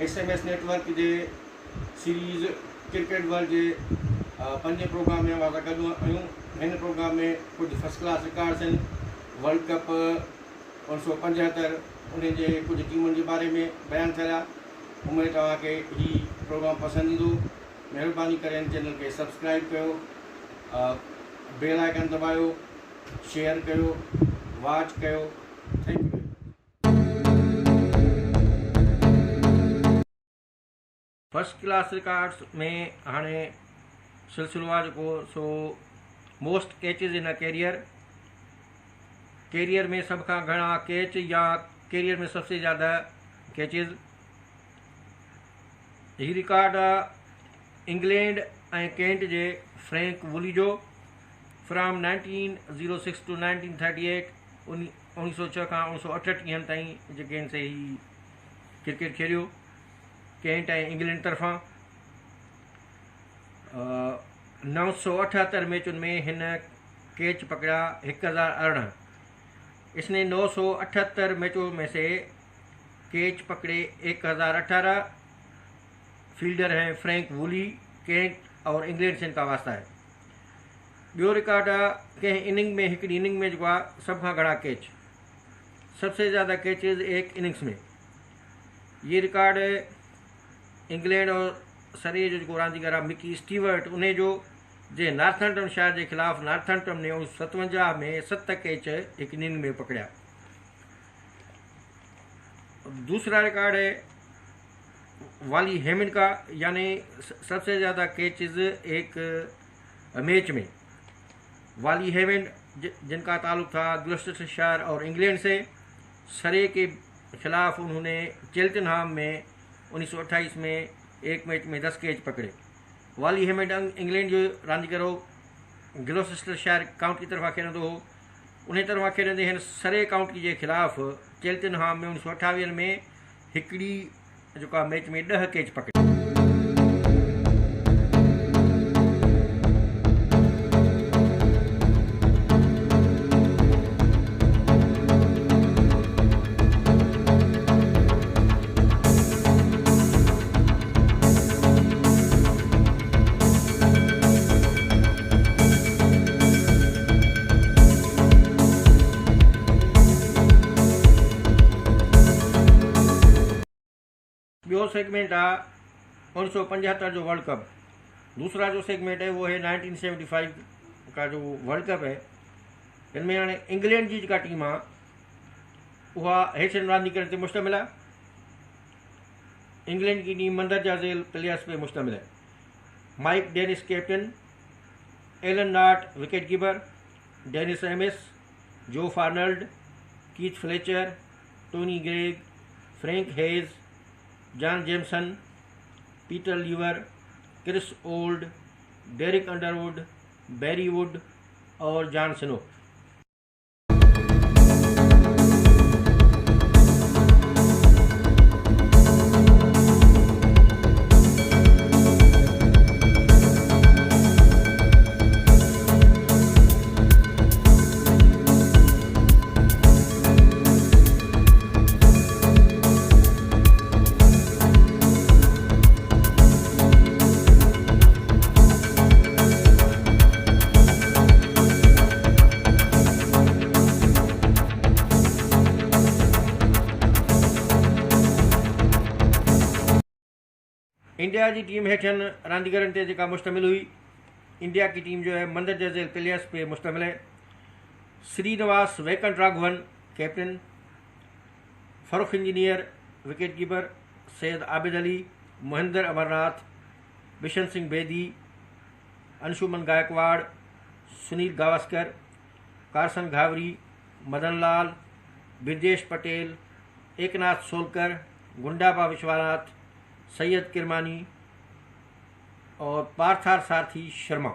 SMS network जे series cricket world जे 5 programme में असां गॾु आहियूं। हिन प्रोग्राम में कुछ फर्स्ट क्लास रिकॉर्ड्स आहिनि। वर्ल्ड कप 1975 उन जे कुछ टीमुनि जे बारे में बयानु थिया। उमेद तव्हांखे ही प्रोग्राम पसंदि ईंदो। महिरबानी करे हिन चैनल खे सब्सक्राइब कयो, बेल आइकन दबायो, शेयर कयो, वॉच कयो। Thank you. First class records में हाणे सिलसिलो आहे जेको सो मोस्ट कैचेस इन अ कैरियर में सब खां घणा कैच या कैरियर में सबसे ज़्यादा कैचेस। ही रिकॉर्ड इंग्लैंड ऐं कैंट जे फ्रैंक वुली जो फ्रॉम 1906 टू 1938 1906 खां 1938 ताईं जेके से ही क्रिकेट खेलियो कैंट ऐं इंग्लैंड तरफ़ां। 978 मैचुनि में हिन कैच पकड़ा 1018। इसने 978 मैचों में से कैच पकड़े 1018। फील्डर हैं फ्रैंक वुली, कैंट और इंग्लैंड से इनका वास्ता है। ॿियो रिकॉर्ड आहे कंहिं इनिंग में, हिकिड़ी इनिंग में जेको आहे सभ खां घणा कैच, सबसे ज़्यादा कैचेज एक इनिंग्स में। ये रिकॉर्ड इंग्लैंड और सरे जो रांदीगर आहे मिकी स्टीवर्ट उन जो जे नॉर्थम्पटन शहर के खिलाफ नॉर्थम्पटन ने 1957 में 7 कैच एक इनिंग में पकड़ा। दूसरा रिकॉर्ड है वाली हेमंड का, यानी सबसे ज़्यादा कैचेज एक मैच में। वाली हेमंड जिनका ताल्लुक था ग्लौस्टरशायर और इंग्लैंड से, सरे के खिलाफ उन्होंने चेल्टनहम में 1928 में एक मैच में 10 कैच पकड़े। वाली हेमंड इंग्लैंड जो रांदीगर हो, ग्लौस्टरशायर काउंटी की तरफा खेलंदो हो। उन तरफा खेलंदे हिन सरे काउंटी के खिलाफ चेल्टनहम में 1928 में हिकिड़ी जो मैच में 10 कैच पकड़े। ॿियो सेगमेंट आहे 1975 जो वर्ल्ड कप। दूसरा जो सेगमेंट है वो है 1975 का जो वर्ल्ड कप है। इनमें हाणे इंग्लैंड की जेका टीम आहे उहा हेठिन रांदीगरनि ते मुश्तमिल आहे। इंग्लैंड की टीम मंदरजा ज़ेल प्लेयर्स पे मुश्तमिल है। Mike Denness captain, Alan Knott wicket keeper, Dennis Amiss, Geoff Arnold, Keith Fletcher, Tony Greig, Frank Hayes, John Jameson, Peter Lever, Chris Old, Derek Underwood, Barry Wood और John Snow. India की team हेठन रांदीगरनि ते जेका मुश्तमिल हुई। India की team जो है मंदरजा ज़ेल प्लेयर्स पे मुश्तमिल है। Srinivas Venkataraghavan captain, Farokh Engineer wicket keeper, Syed Abid Ali, Mohinder Amarnath, Bishan Singh Bedi, Anshuman Gaekwad, Sunil Gavaskar, Karsan Ghavri, Madan Lal, Brijesh Patel, Eknath Solkar, Gundappa Viswanath, Syed Kirmani और पार्थार सारथी शर्मा।